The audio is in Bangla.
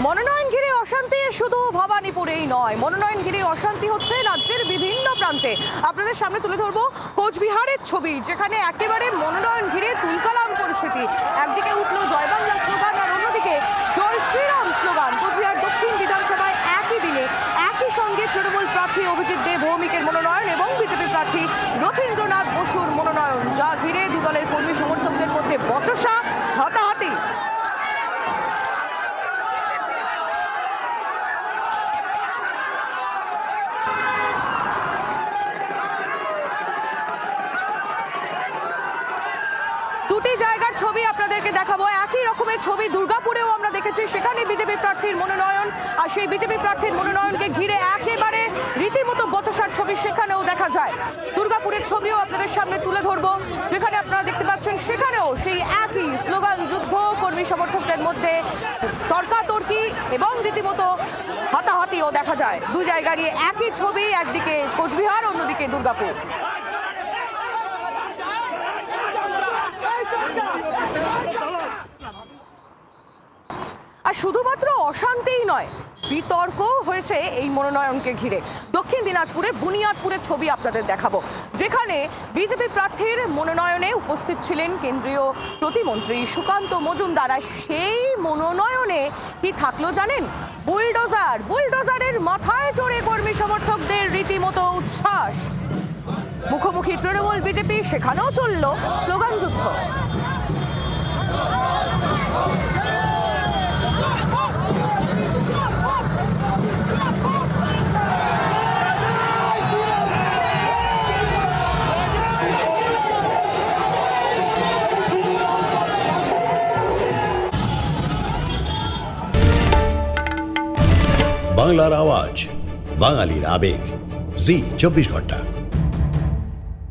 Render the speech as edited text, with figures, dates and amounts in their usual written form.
মনোনয়ন ঘিরে অশান্তি শুধু ভবানীপুরেই নয়, মনোনয়ন ঘিরে অশান্তি হচ্ছে রাজ্যের বিভিন্ন প্রান্তে। আপনাদের সামনে তুলে ধরবো কোচবিহারের ছবি, যেখানে একেবারে মনোনয়ন ঘিরে তুলকালাম পরিস্থিতি। একদিকে উঠলো জয় বাংলা স্লোগান আর অন্যদিকে জয় শ্রীরাম স্লোগান। কোচবিহার দক্ষিণ বিধানসভায় একই দিনে একই সঙ্গে তৃণমূল প্রার্থী অভিজিৎ দে ভৌমিকের মনোনয়ন এবং বিজেপি প্রার্থী রথীন্দ্রনাথ বসুর মনোনয়ন, যা ঘিরে দু দলের কর্মী সমর্থকদের মধ্যে বচসা, হাতাহাতি। দুটি জায়গার ছবি আপনাদেরকে দেখাবো। একই রকমের ছবি দুর্গাপুরেও আমরা দেখেছি, সেখানে বিজেপি প্রার্থীর মনোনয়ন, আর সেই বিজেপি প্রার্থীর মনোনয়নকে ঘিরে একেবারে রীতিমতো বচসার ছবি সেখানেও দেখা যায়। দুর্গাপুরের ছবিও আপনাদের সামনে তুলে ধরবো, যেখানে আপনারা দেখতে পাচ্ছেন সেখানেও সেই একই স্লোগান যুদ্ধ, কর্মী সমর্থকদের মধ্যে তর্কাতর্কি এবং রীতিমতো হাতাহাতিও দেখা যায়। দু জায়গারই একই ছবি, একদিকে কোচবিহার, অন্যদিকে দুর্গাপুর। আর শুধুমাত্র অশান্তিই নয়, বিতর্ক হয়েছে এই মনোনয়নকে ঘিরে। দক্ষিণ দিনাজপুরের বুনিয়াদপুরের ছবি আপনাদের দেখাবো, যেখানে বিজেপি প্রার্থীর মনোনয়নে উপস্থিত ছিলেন কেন্দ্রীয় প্রতিমন্ত্রী সুকান্ত মজুমদার। সেই মনোনয়নে কি থাকলো জানেন? বুলডোজার। বুলডোজারের মাথায় চড়ে কর্মী সমর্থকদের রীতিমতো উচ্ছ্বাস। মুখোমুখি তৃণমূল বিজেপি, সেখানেও চলল স্লোগান যুদ্ধ। বাংলার আওয়াজ, বাঙালির আবেগ, জি 24 ঘন্টা।